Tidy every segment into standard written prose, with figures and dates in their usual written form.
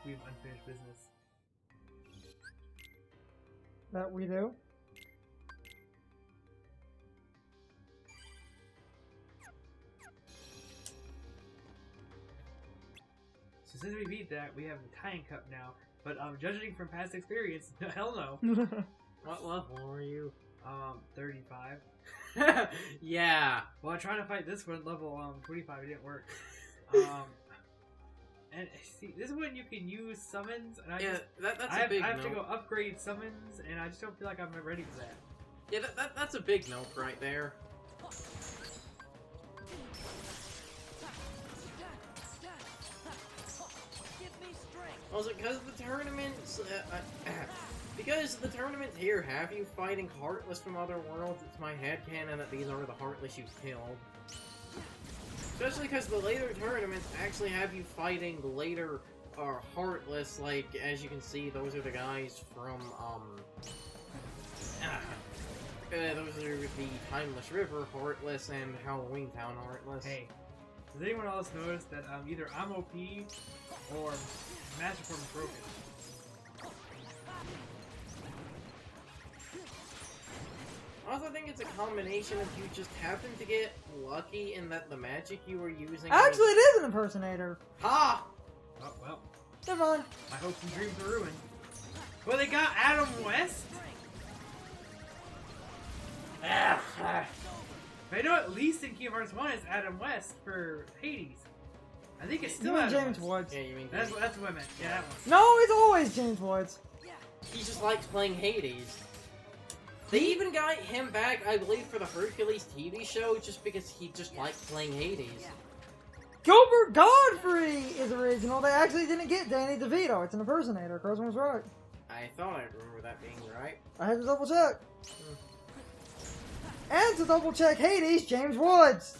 we have unfinished business. That we do. So since we beat that, we have the Tying Cup now. But judging from past experience, hell no. What level are you? 35. Yeah. Well, trying to fight this one, level 25, it didn't work. And see, this is when you can use summons, and I have to go upgrade summons, and I just don't feel like I'm ready for that. Yeah, that's a big note right there. Also, because the tournaments, because the tournaments here have you fighting Heartless from other worlds, it's my headcanon that these are the Heartless you killed. Especially because the later tournaments actually have you fighting later Heartless, like, as you can see, those are the guys from, those are the Timeless River Heartless and Halloween Town Heartless. Hey, does anyone else notice that either I'm OP or Master Form is broken? I also think it's a combination of you just happen to get lucky in that the magic you were using... Actually, it is an impersonator. Ha! Oh, well. Never mind. My hopes and dreams are ruined. Well, they got Adam West? But I know at least in Kingdom Hearts 1 it's Adam West for Hades. I think it's still Adam James West. Woods. Yeah, you mean... That's what I meant. Yeah, that one. No, it's always James Woods. He just likes playing Hades. They even got him back, I believe, for the Hercules TV show, just because he just liked playing Hades. Gilbert Godfrey is original. They actually didn't get Danny DeVito. It's an impersonator. Carson was right. I thought I remember that being right. I had to double check. And to double check Hades, James Woods.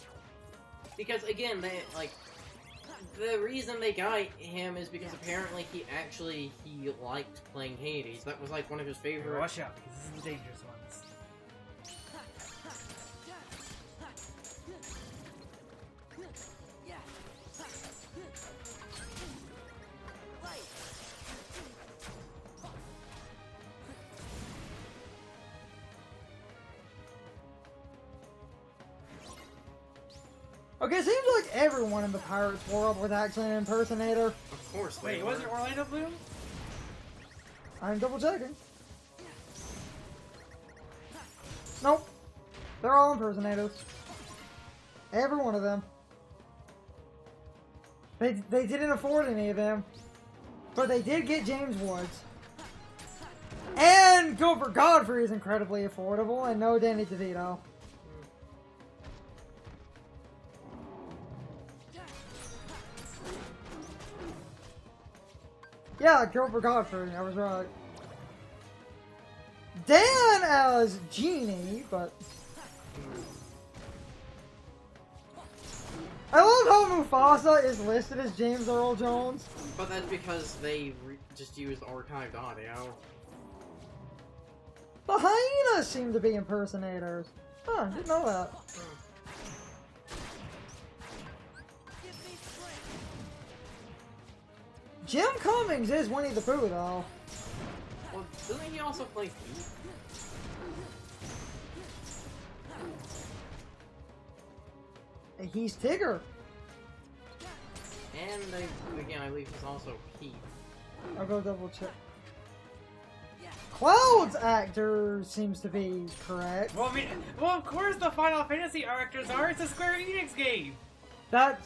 Because, again, they, like, the reason they got him is because apparently he liked playing Hades. That was, like, one of his favorite... Watch out, because this is the dangerous ones. Okay, it seems like everyone in the Pirates world was actually an impersonator. Of course. Wait, wasn't Orlando Bloom? I'm double checking. Nope. They're all impersonators. Every one of them. They didn't afford any of them. But they did get James Woods. And Gilbert Godfrey is incredibly affordable, and no Danny DeVito. Yeah, Gilbert Godfrey, I was right. Dan as Genie, but... I love how Mufasa is listed as James Earl Jones. But that's because they just used archived audio. The hyenas seem to be impersonators. Huh, didn't know that. Jim Cummings is Winnie the Pooh, though. Well, doesn't he also play Pete? He's Tigger. And, again, I believe he's also Pete. I'll go double check. Cloud's actor seems to be correct. Well, I mean, of course the Final Fantasy actors are. It's a Square Enix game. That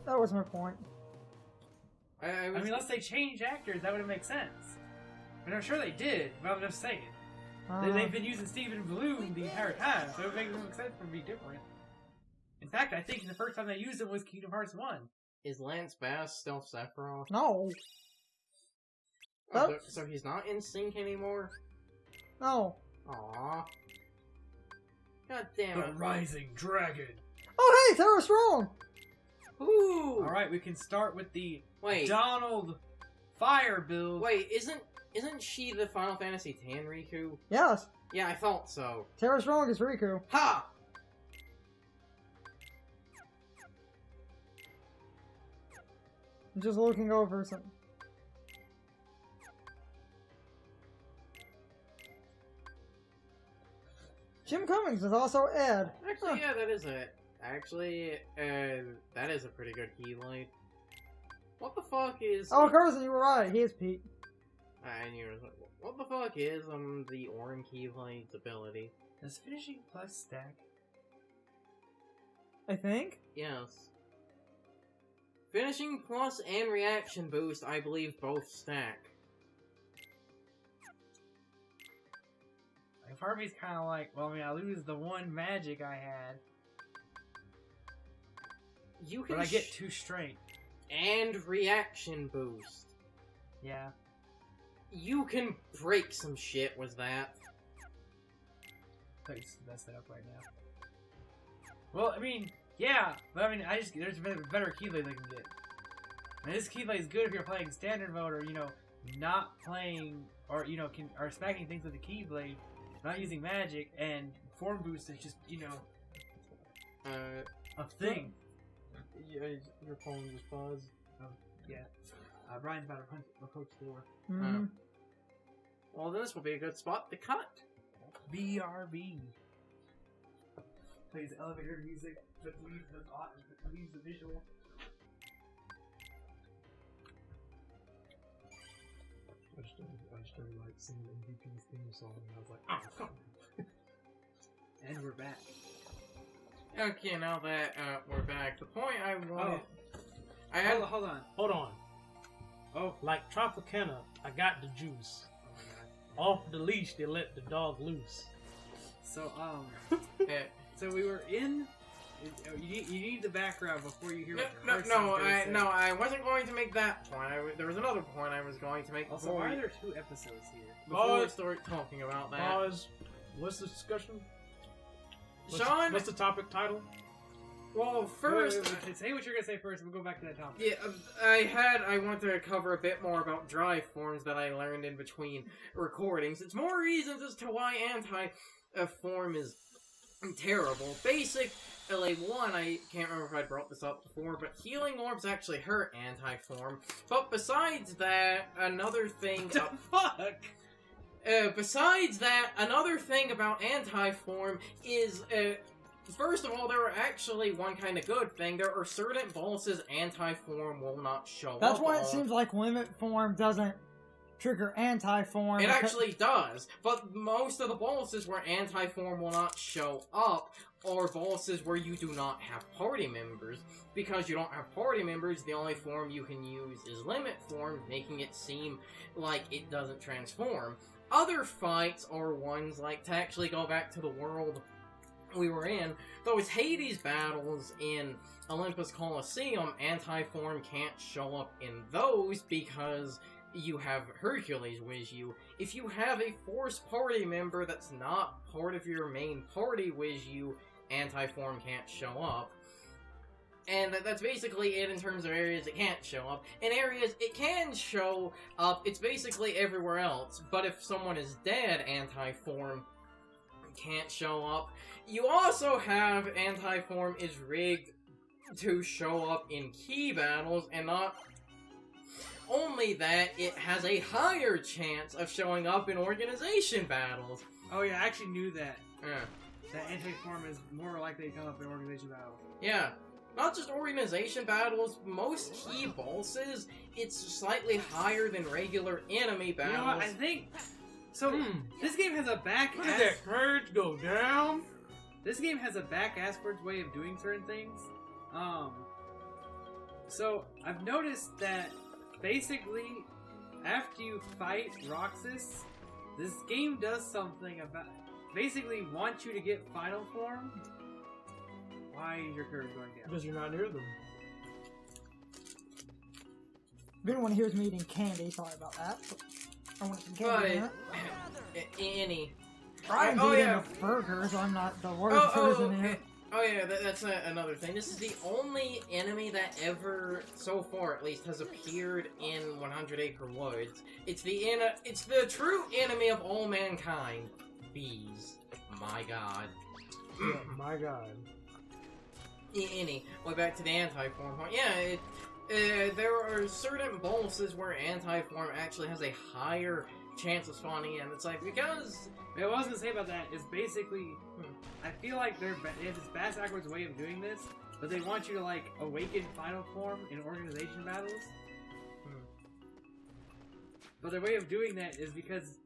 was my point. I mean, unless they change actors, that would make sense. And I'm sure they did, but I'm just saying. They've been using Stephen Bloom the entire time, so it makes sense for them to be different. In fact, I think the first time they used him was Kingdom Hearts 1. Is Lance Bass still Sephiroth? No. Oh, so he's not in sync anymore? No. Aww. God damn it. The Rising Dragon. Oh, hey, Tara Strong. Ooh. Alright, we can start with the Wait. Donald Fire build. Wait, isn't she the Final Fantasy X Riku? Yes. Yeah, I thought so. Tara Strong is Riku. Ha! I'm just looking over some. Jim Cummings is also Ed. Actually, yeah, that is it. Actually, that is a pretty good Keyblade. What the fuck is... Oh, Carson, you were right. He is Pete. I knew it. What the fuck is the Auron Keyblade's ability? Does finishing plus stack? I think. Yes. Finishing plus and reaction boost, I believe, both stack. Like, part of me's kind of like, well, I mean, I lose the one magic I had, You can but I get 2 strength. and reaction boost. Yeah. You can break some shit with that. I just messed that up right now. Well, I mean, yeah, but I mean, there's a better Keyblade I can get. And this Keyblade is good if you're playing standard mode or, you know, not playing, or, you know, or smacking things with the Keyblade, not using magic, and form boost is just, you know, a thing. Yeah, your phone just paused. Oh, yeah. Brian's about to approach the door. Mm-hmm. Well, this will be a good spot to cut. BRB. Plays elevator music, but leaves the visual. I started like singing MVP's theme song, and I was like, oh, fuck. And we're back. Okay, now that we're back, the point I wanted... I Oh, had... hold on. Hold on. Oh. Like Tropicana, I got the juice. Oh my god. Off the leash, they let the dog loose. So, eh, so we were in... You need the background before you hear what No, Carson's gonna say. I wasn't going to make that point. There was another point I was going to make Also, before, why are there 2 episodes here? before we start talking about that. Pause. What's the discussion? Sean, What's the topic title? well, first, Wait, say what you're gonna say first, and we'll go back to that topic. yeah, I want to cover a bit more about drive forms that I learned in between recordings. It's more reasons as to why anti-form is terrible. Basically, one, I can't remember if I brought this up before, but healing orbs actually hurt anti-form. But besides that, another thing... The fuck? Besides that, another thing about anti-form is, first of all, there are actually one kind of good thing. There are certain bosses anti-form will not show up. That's why it on. seems like limit form doesn't trigger anti-form. It actually does, but most of the bosses where anti-form will not show up are bosses where you do not have party members. Because you don't have party members, the only form you can use is limit form, making it seem like it doesn't transform. Other fights are ones like, to actually go back to the world we were in, those Hades battles in Olympus Coliseum, anti-form can't show up in those because you have Hercules with you. If you have a forced party member that's not part of your main party with you, anti-form can't show up. And that's basically it in terms of areas it can't show up. In areas it can show up, it's basically everywhere else. But if someone is dead, anti-form can't show up. You also have anti-form is rigged to show up in key battles, and not only that, it has a higher chance of showing up in organization battles. Oh yeah, I actually knew that. Yeah. That anti-form is more likely to come up in organization battle. Yeah. Not just organization battles, most key bosses, it's slightly higher than regular enemy battles. You know what, I think... So, this game has a back-ass... Look at that courage go down. This game has a back-asswards way of doing certain things. So, I've noticed that, basically, after you fight Roxas, this game does something about... Basically, wants you to get final form. Why is your courage going down? Because you're not near them. If anyone hears me eating candy, sorry about that. I want some candy in it. Any. Brian's eating a burger, so I'm not the worst person here. Oh yeah, that's another thing. This is the only enemy that ever, so far at least, has appeared in 100 Acre Woods. It's the true enemy of all mankind. Bees. My god. Yeah, my god. Way back to the anti-form point. Yeah, there are certain bosses where anti-form actually has a higher chance of spawning in. It's like, because... What I was gonna say about that is basically, I feel like they have this backwards way of doing this, but they want you to, like, awaken final form in organization battles. But their way of doing that is because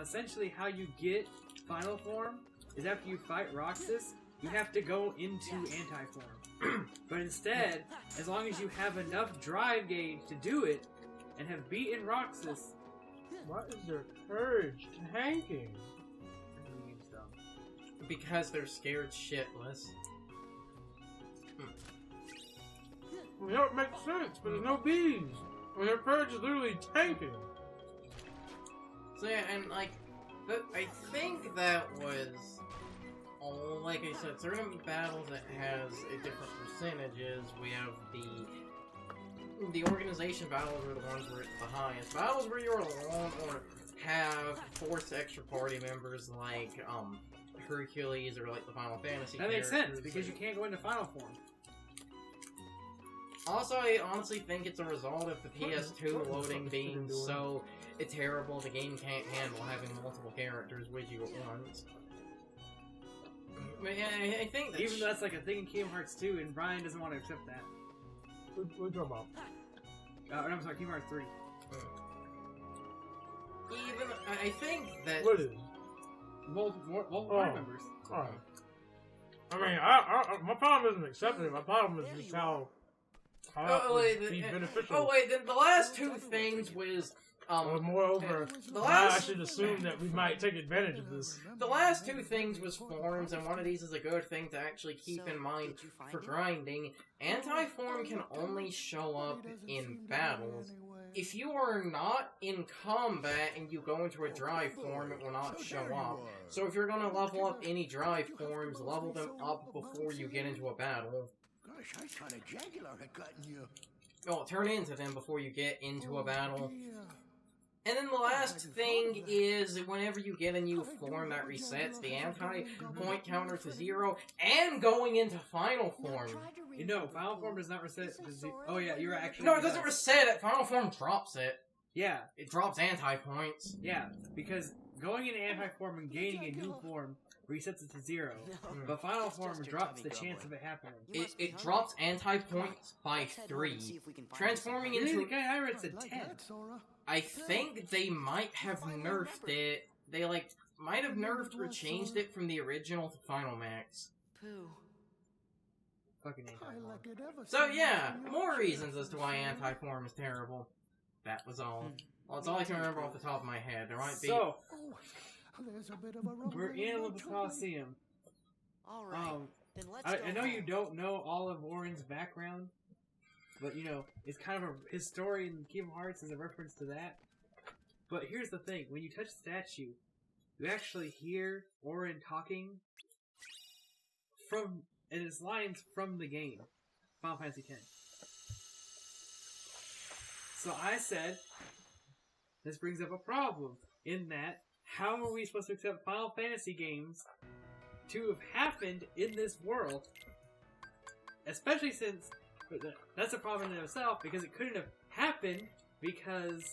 essentially how you get final form is after you fight Roxas, you have to go into anti-form. But instead, as long as you have enough drive gauge to do it, and have beaten Roxas... What is their urge tanking? Because they're scared shitless. Well, that would make sense, but there's no bees. Well, their purge is literally tanking. So yeah, and like, I think that was, like I said, certain battles that has a different percentages. We have the organization battles are the ones where it's the highest. Battles where you're alone or have forced extra party members like Hercules or like the Final Fantasy. That makes sense because you can't go into final form. Also, I honestly think it's a result of the PS2 loading being so terrible the game can't handle having multiple characters with you at once. I think that even though that's like a thing in Kingdom Hearts 2, and Brian doesn't want to accept that. What are you talking about? I'm sorry, Kingdom Hearts 3. Even, I think that... What is it? Multiple party members. Oh. I mean, my problem isn't accepting it. My problem is just how beneficial. Oh wait, then the last two things was moreover, I should assume that we might take advantage of this. The last two things was forms, and one of these is a good thing to actually keep in mind for grinding. Anti-form can only show up in battles. If you are not in combat and you go into a drive form, it will not show up. So if you're going to level up any drive forms, level them up before you get into a battle. Gosh, I thought a jaguar had gotten you. Oh, turn into them before you get into a battle. And then the last thing is, whenever you get a new form that resets the anti-point counter to 0, and going into final form. You know, final form does not reset to 0. Oh yeah, you're actually... No, it doesn't reset it. Final form drops it. Yeah. It drops anti-points. Yeah, because going into anti-form and gaining a new form resets it to 0. But final form drops the chance of it happening. It drops anti-points by 3. Transforming into... The guy I read said 10. I think they might have nerfed it. They, like, might have nerfed or changed it from the original to Final Max. Fucking anti-form. So, yeah, more reasons as to why anti-form is terrible. That was all. Well, that's all I can remember off the top of my head. There might be... So, we're in the Coliseum. I know you don't know all of Auron's background, but, you know, it's kind of his story in Kingdom Hearts is a reference to that. But here's the thing. When you touch the statue, you actually hear Auron talking from... And it's lines from the game. Final Fantasy X. So I said, this brings up a problem. In that, how are we supposed to accept Final Fantasy games to have happened in this world? Especially since... That's a problem in itself, because it couldn't have happened because,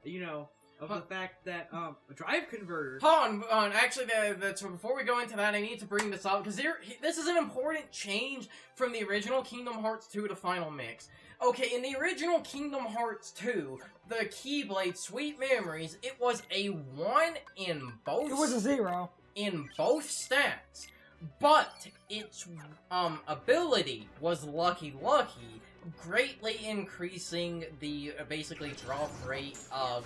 you know, of the fact that a drive converter... Hold on, actually, so before we go into that, I need to bring this up, because this is an important change from the original Kingdom Hearts 2 to Final Mix. Okay, in the original Kingdom Hearts 2, the Keyblade Sweet Memories, it was a 1 in both... It was a 0. In both stats. But its ability was Lucky Lucky, greatly increasing the basically drop rate of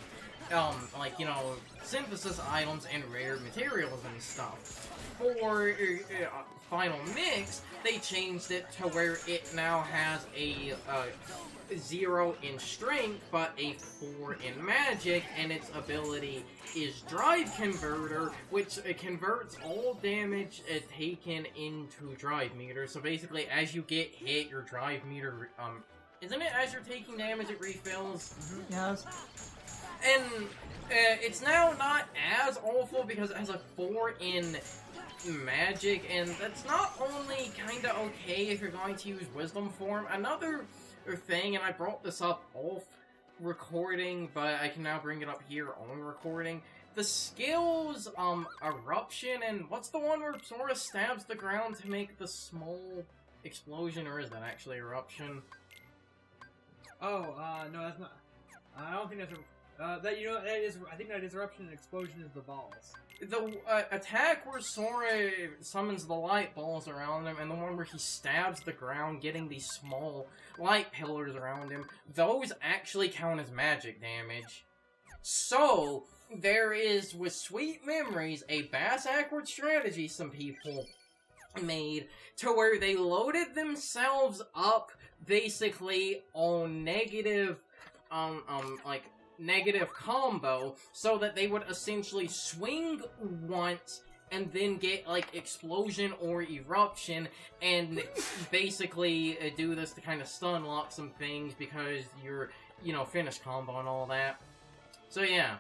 like, you know, synthesis items and rare materials and stuff. For Final Mix, they changed it to where it now has a 0 in strength, but a 4 in magic, and its ability is Drive Converter, which converts all damage taken into drive meter. So basically, as you get hit, your drive meter, isn't it as you're taking damage, it refills? Yes. And it's now not as awful because it has a 4 in magic, and that's not only kinda okay if you're going to use Wisdom Form. Another thing, and I brought this up off recording, but I can now bring it up here on recording. The skills, Eruption, and what's the one where Sora stabs the ground to make the small explosion, or is that actually Eruption? Oh, no, that's not. I don't think that's that is. I think that is Eruption and Explosion is the balls. The attack where Sora summons the light balls around him, and the one where he stabs the ground, getting these small light pillars around him, those actually count as magic damage. So, there is, with Sweet Memories, a bass-backward strategy some people made to where they loaded themselves up, basically, on negative combo, so that they would essentially swing once and then get, like, Explosion or Eruption, and basically do this to kind of stun lock some things because you're, finish combo and all that. So yeah,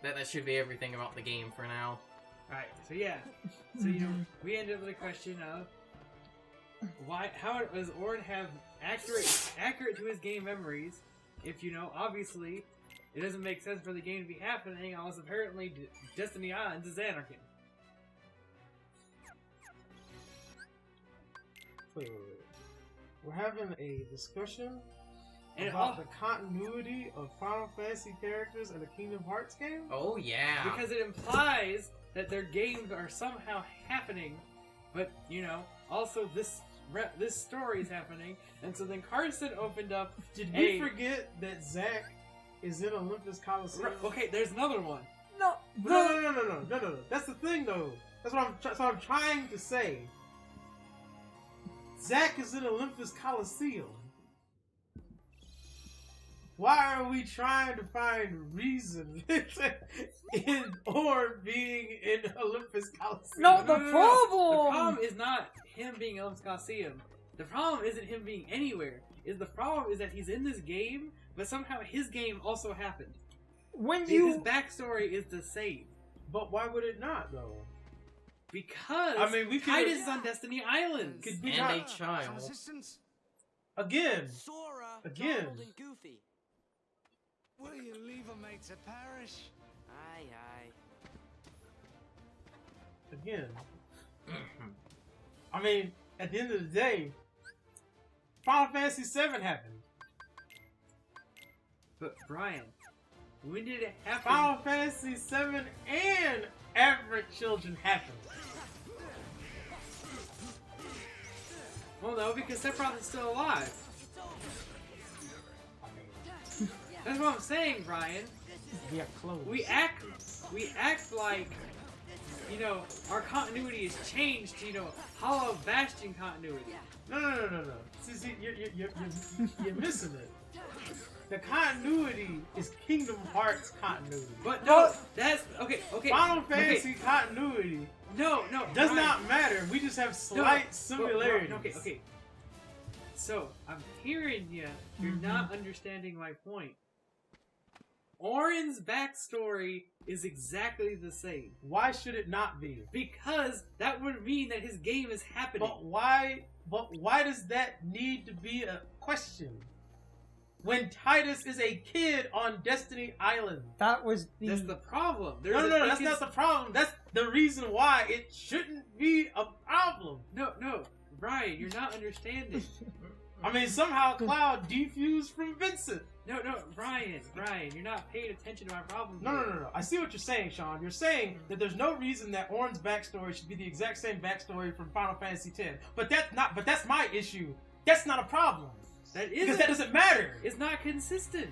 that should be everything about the game for now. Alright, so yeah. So, we ended up with a question of how does Auron have accurate to his game memories if, obviously, it doesn't make sense for the game to be happening unless apparently Destiny Islands is anarchy. Wait. We're having a discussion And about the continuity of Final Fantasy characters in the Kingdom Hearts game? Oh yeah. Because it implies that their games are somehow happening, but, also this story is happening, and so then Carson opened up. Did we forget that Zack is in Olympus Coliseum? Okay, there's another one. No. No. That's the thing, though. That's what I'm trying to say. Zack is in Olympus Coliseum. Why are we trying to find reason in Auron being in Olympus Coliseum? No, the The problem. problem is not him being in Olympus Coliseum. The problem isn't him being anywhere. The problem is that he's in this game, but somehow his game also happened. When His backstory is the same. But why would it not, though? Because we could. Titus is on Destiny Islands. Could we And not- a child. Assistance? Again. Sora, Again. Donald, and Goofy. Will you leave a mate to perish? Aye, aye. Again. At the end of the day, Final Fantasy VII happened. But Brian, when did it happen? Final Fantasy VII and Average Children happened. Well, no, because Sephiroth is still alive. That's what I'm saying, Brian. Yeah, close. We act like, our continuity has changed to, Hollow Bastion continuity. No. See, you're missing it. The continuity is Kingdom Hearts continuity. But no, that's okay. Final Fantasy continuity No, does Brian. not matter. We just have slight similarities. Okay. So, I'm hearing you. You're not understanding my point. Auron's backstory is exactly the same. Why should it not be? Because that would mean that his game is happening. But why does that need to be a question? When Titus is a kid on Destiny Island. That was That's the problem. No, that's not the problem. That's the reason why it shouldn't be a problem. No, Brian, you're not understanding. Somehow Cloud defused from Vincent. No, Brian, you're not paying attention to my problem. No. I see what you're saying, Sean. You're saying that there's no reason that Auron's backstory should be the exact same backstory from Final Fantasy X. But that's my issue. That's not a problem. Because that doesn't matter. It's not consistent.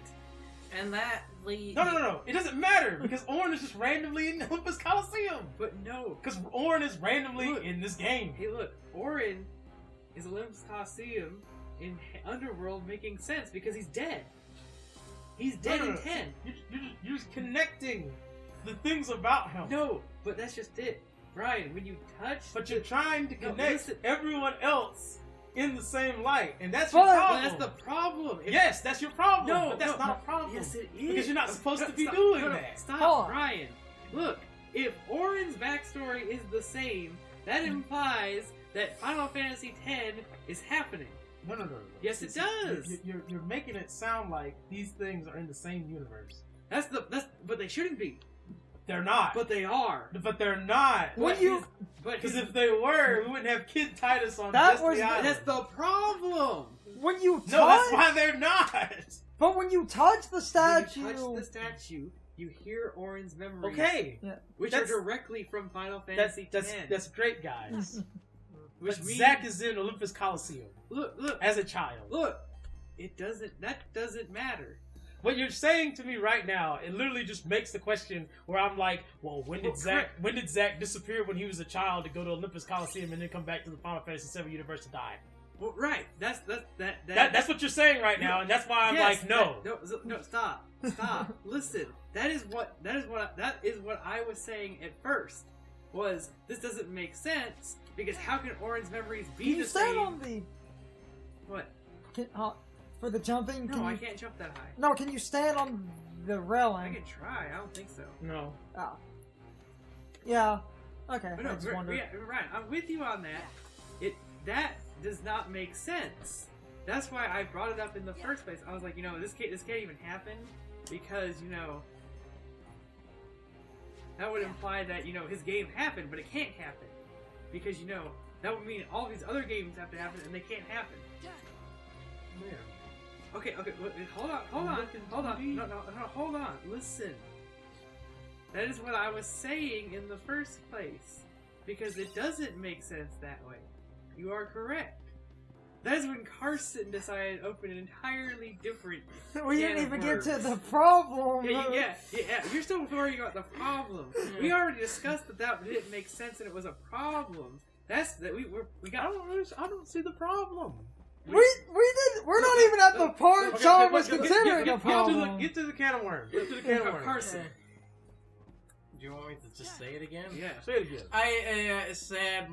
And that leads... No. It doesn't matter because Auron is just randomly in Olympus Coliseum. But no. Because Auron is randomly in this game. Hey, look. Auron is Olympus Coliseum in Underworld making sense because he's dead. He's dead in 10. You're just connecting the things about him. No, but that's just it. Brian, when you touch... But you're trying to No, connect listen. everyone else in the same light. And that's your problem. That's the problem. Yes, that's your problem. No, but that's no, not a problem. Yes, it is. Because you're not supposed to be Stop, doing no, that. Stop, Hold on. Brian. Look, if Auron's backstory is the same, that implies that Final Fantasy X is happening. No. Yes, it does. You're making it sound like these things are in the same universe. But they shouldn't be. They're not. But they are. But they're not. Because if they were, we wouldn't have Kid Titus on Destiny Island. That's the problem. When you touch... No, that's why they're not. But when you touch the statue... When you touch the statue, you hear Auron's memories. Okay. Yeah. Which are directly from Final Fantasy X. That's great, guys. Which means... Zack is in Olympus Coliseum. Look. As a child. Look. That doesn't matter. What you're saying to me right now, it literally just makes the question where I'm like, well, when did Zack disappear when he was a child to go to Olympus Coliseum and then come back to the Final Fantasy VII universe to die? Well, right. That's what you're saying right now, and that's why I'm like, no. No, stop. Listen. That is what I was saying at first. Was this doesn't make sense because how can Auron's memories be the same? Can you stand on the... What? For the jumping? No, I can't jump that high. No, can you stand on the railing? I can try. I don't think so. No. Oh. Yeah. Okay. But no, I just wondered. Right. I'm with you on that. That does not make sense. That's why I brought it up in the first place. I was like, this can't even happen because that would imply that his game happened, but it can't happen because that would mean all these other games have to happen and they can't happen. Yeah. Okay, hold on. No, hold on. Listen. That is what I was saying in the first place. Because it doesn't make sense that way. You are correct. That is when Carson decided to open an entirely different We didn't even get to the problem. Yeah. You're still worrying about the problem. We already discussed that didn't make sense and it was a problem. We got. I don't see the problem. We're not even at the part Sean was considering a problem. Get to the can of worms. Get to the can of worms. Carson. Do you want me to just say it again? Yeah. Say it again. I said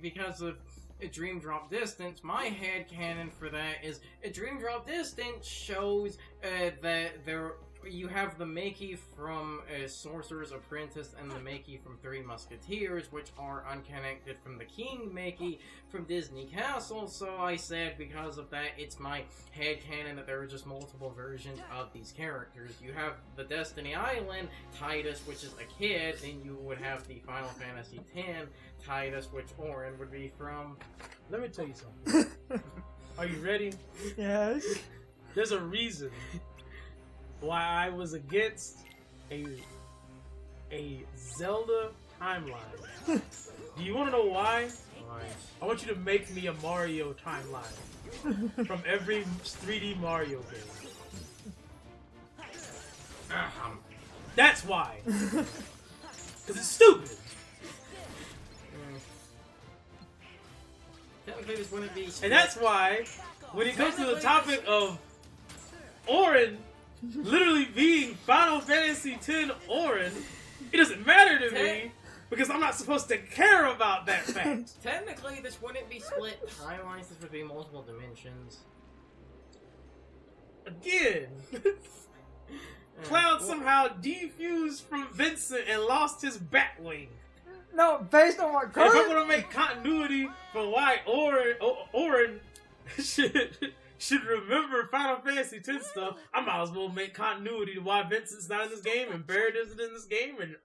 because of a Dream Drop Distance, my headcanon for that is a Dream Drop Distance shows that you have the Makey from Sorcerer's Apprentice and the Makey from Three Musketeers, which are unconnected from the King Makey from Disney Castle, so I said because of that, it's my headcanon that there are just multiple versions of these characters. You have the Destiny Island Titus, which is a kid, then you would have the Final Fantasy X Titus, which Auron would be from. Let me tell you something. Are you ready? Yes. There's a reason why I was against a Zelda timeline. Do you want to know why? Why? I want you to make me a Mario timeline from every 3D Mario game. That's why. Because it's stupid. Technically, this wouldn't be. And that's why, when it comes to the topic of Auron literally being Final Fantasy X Auron, it doesn't matter to me because I'm not supposed to care about that fact. Technically, this wouldn't be split timelines. This would be multiple dimensions. Again, Cloud somehow defused from Vincent and lost his Batwing. No, based on what If I'm gonna make continuity for why Auron should remember Final Fantasy X stuff, I might as well make continuity to why Vincent's not in this game and Barrett isn't in this game and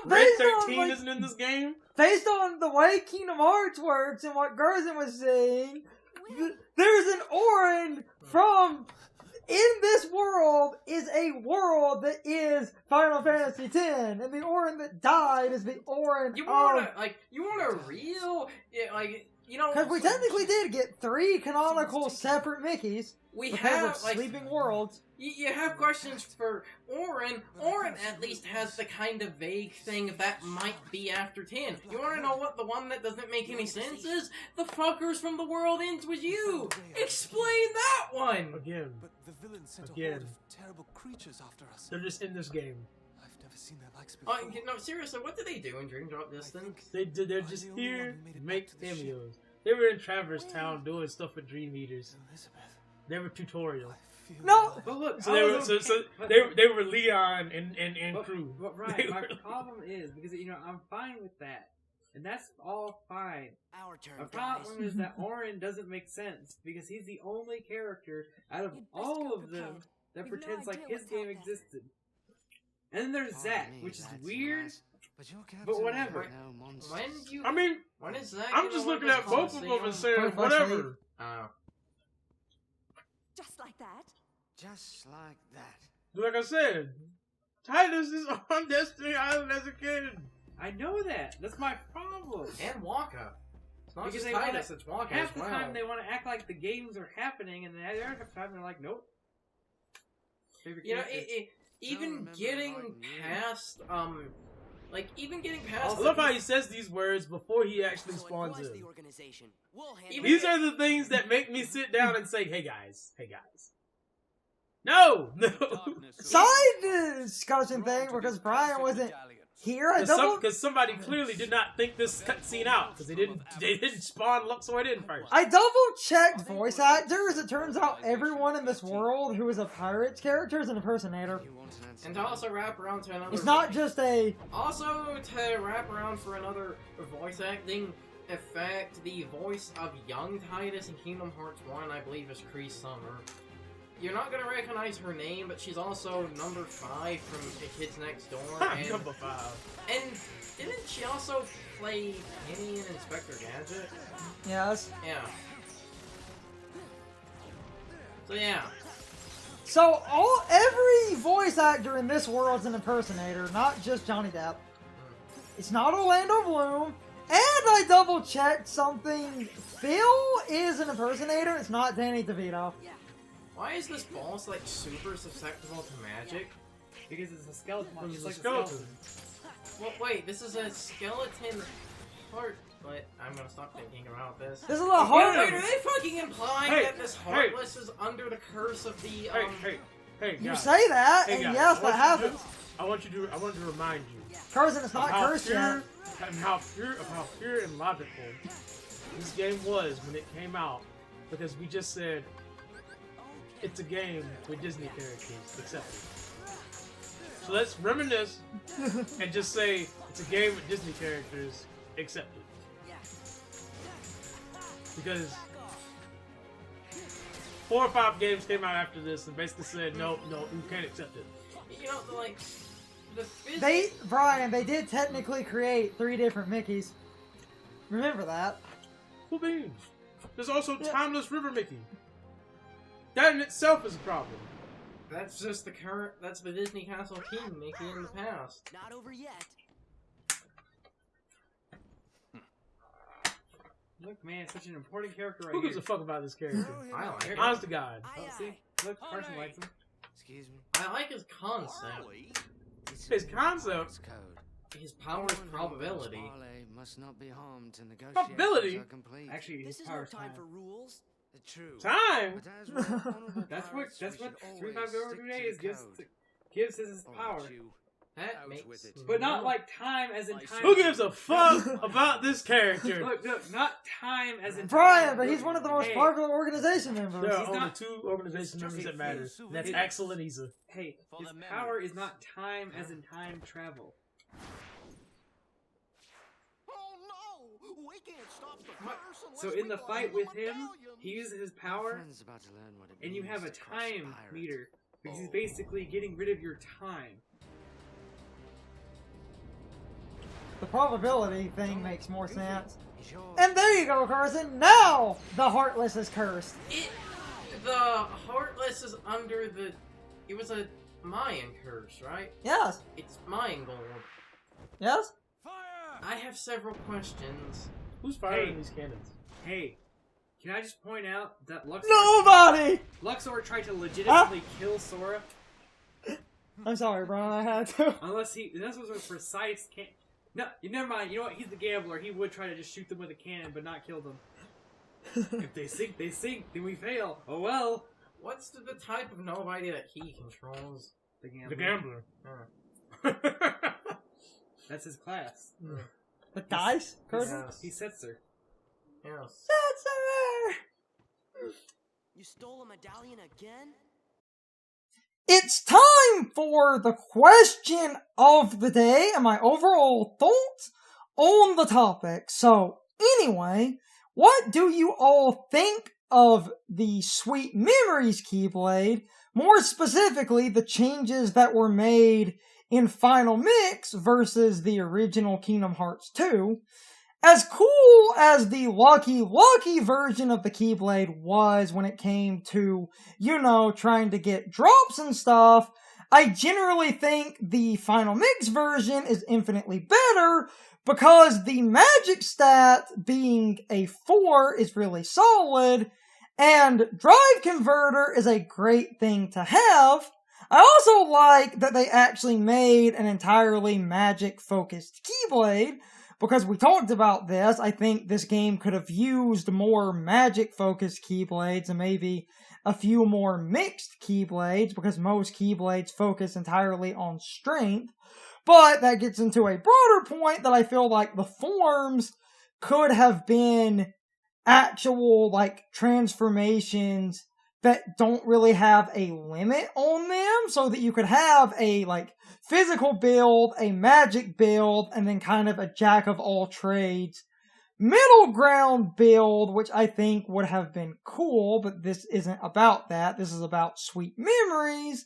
Red 13 isn't in this game. Based on the way Kingdom Hearts works and what Gerson was saying, there's an Auron from in this world is a world that is Final Fantasy X, and the Auron that died is the Auron you want a real, because we technically did get 3 canonical separate Mickeys because of Sleeping Worlds. You have questions for Auron. Auron at least has the kind of vague thing that might be after 10. You want to know what the one that doesn't make any sense is? The fuckers from The World Ends With You! Explain that one! Again. But the villains sent a horde of terrible creatures after us. They're just in this game. I've never seen their likes before. No, seriously, what do they do in Dream Drop Distance? They're just here to make cameos. They were in Traverse Town doing stuff with Dream Eaters. Elizabeth, They were tutorial. No! But look, So they were Leon and crew. But right, my problem is because I'm fine with that. And that's all fine. Our turn, The guys. problem is that Auron doesn't make sense, because he's the only character out of You'd best all go of them prepared. that You've no pretends like idea his what's game out there. existed. And then there's Pardon Zack, me, which is lads, weird, lass, but your but captain whatever. ain't no monster. When do you? I mean, When is that? I'm just looking at both of them and saying First, whatever. Oh. Just like that. Just like that. Like I said, Titus is on Destiny Island as a kid. I know that. That's my problem. And Waka. It's not Because just they Titus, wanna- it's Waka Half as the well. time they want to act like the games are happening, and the other time they're like, nope. Favorite You know, character. even remember getting like you. past, even getting I past. love how he says these words before he actually So spawns advise in. the organization. We'll handle Even- These are the things that make me sit down and say, hey guys. No! Side discussion thing because Brian wasn't here. I double Because somebody clearly did not think this cutscene out, because they didn't spawn Luxord in first. I double checked voice actors. It turns out everyone in this world who is a Pirates character is an impersonator. You want an answer? And to also wrap around to another. It's not just a. Also, to wrap around for another voice acting effect, the voice of young Titus in Kingdom Hearts 1, I believe, is Cree Summer. You're not gonna recognize her name, but she's also number 5 from The Kids Next Door. And, Number 5. and didn't she also play Penny in Inspector Gadget? Yes. Yeah. So yeah. So every voice actor in this world is an impersonator, not just Johnny Depp. It's not Orlando Bloom. And I double checked something. Phil is an impersonator. It's not Danny DeVito. Why is this boss like super susceptible to magic? Because it's a skeleton. It's It's a like skeleton. Well, wait, this is a skeleton heart. But I'm gonna stop thinking about this. This is a Wait, hard. wait, are they fucking implying Hey, that this Heartless is under the curse of the, Hey, You guys. say that, Hey, and guys, yes, I that want happens. I want to remind you Carson, it's of not how cursed pure, yet. and how pure and logical this game was when it came out, because we just said it's a game with Disney characters accepted. So let's reminisce and just say it's a game with Disney characters accepted. Because 4 or 5 games came out after this and basically said no, you can't accept it. you know, like the physics. Brian, they did technically create 3 different Mickeys. Remember that. Who beans? There's also Timeless River Mickey. That in itself is a problem. That's just the current. That's the Disney Castle King Mickey in the past. Not over yet. Look, man, such an important character right Who gives here. a fuck about this character? I like it. Honest to God. Aye, Oh, see? aye. Look, Carson likes him. Excuse me. I like his concept. His concept? Code. His power's probability. Parlay must not be harmed till negotiations Probability? are complete. Actually, his This is no power's time time. for rules. True. Time? But as we're honorable That's pirates, what we should 3 always 5 over stick 2 to days the gives code. gives his All power. right, you. That Out makes. with it. But not like time as in time. Who gives a fuck about this character? Look, not time as in Brian, time. but he's one of the most Hey, popular organization members. There are He's only not- 2 organization members that matter. And that's It- Axel and Isa. Hey, For his the power memories. is not time as in time travel. Oh no! We can't stop the curse unless So we in the go fight into with the him, medallions. he uses his My power, friend's about to learn what it and you means have a to crush a time pirate. meter. Because he's Oh. basically getting rid of your time. The probability thing makes more sense. It's yours. And there you go, Carson. Now the Heartless is cursed. The Heartless is under the. It was a Mayan curse, right? Yes. It's Mayan gold. Yes. Fire! I have several questions. Who's firing Hey. these cannons? Hey, can I just point out that Nobody. Luxor tried to legitimately kill Sora? I'm sorry, Brian. I had to. Unless this was a precise No, never mind. You know what? He's the gambler. He would try to just shoot them with a cannon, but not kill them. If they sink, they sink. Then we fail. Oh well. What's the type of nobody that he controls? The gambler. The gambler. Huh. That's his class. The dice, Carson. Yes. He sets her. Yes. That's her. You stole a medallion again? It's time for the question of the day and my overall thoughts on the topic. So, anyway, what do you all think of the Sweet Memories Keyblade? More specifically, the changes that were made in Final Mix versus the original Kingdom Hearts 2. As cool as the Lucky version of the Keyblade was when it came to, trying to get drops and stuff, I generally think the Final Mix version is infinitely better because the magic stat being a 4 is really solid, and Drive Converter is a great thing to have. I also like that they actually made an entirely magic-focused Keyblade, because we talked about this. I think this game could have used more magic-focused Keyblades and maybe a few more mixed Keyblades, because most Keyblades focus entirely on strength. But that gets into a broader point that I feel like the forms could have been actual, transformations that don't really have a limit on them, so that you could have a, physical build, a magic build, and then kind of a jack-of-all-trades middle ground build, which I think would have been cool, but this isn't about that. This is about Sweet Memories,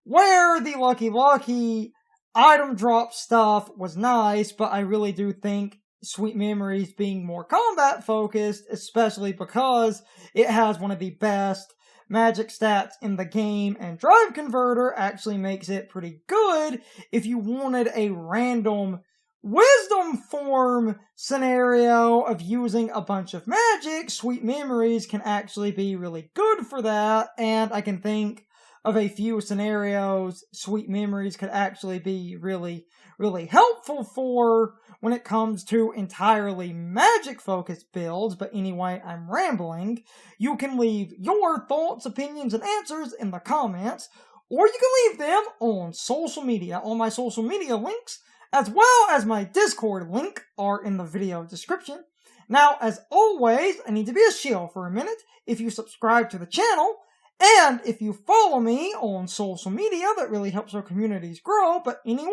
where the Lucky item drop stuff was nice, but I really do think Sweet Memories being more combat focused, especially because it has one of the best magic stats in the game, and Drive Converter actually makes it pretty good if you wanted a random Wisdom form scenario of using a bunch of magic. Sweet Memories can actually be really good for that, and I can think of a few scenarios Sweet Memories could actually be really, really helpful for when it comes to entirely magic-focused builds. But anyway, I'm rambling. You can leave your thoughts, opinions, and answers in the comments, or you can leave them on social media. All my social media links, as well as my Discord link, are in the video description. Now, as always, I need to be a shill for a minute. If you subscribe to the channel, and if you follow me on social media, that really helps our communities grow. But anyway,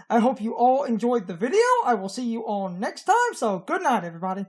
I hope you all enjoyed the video. I will see you all next time, so good night, everybody.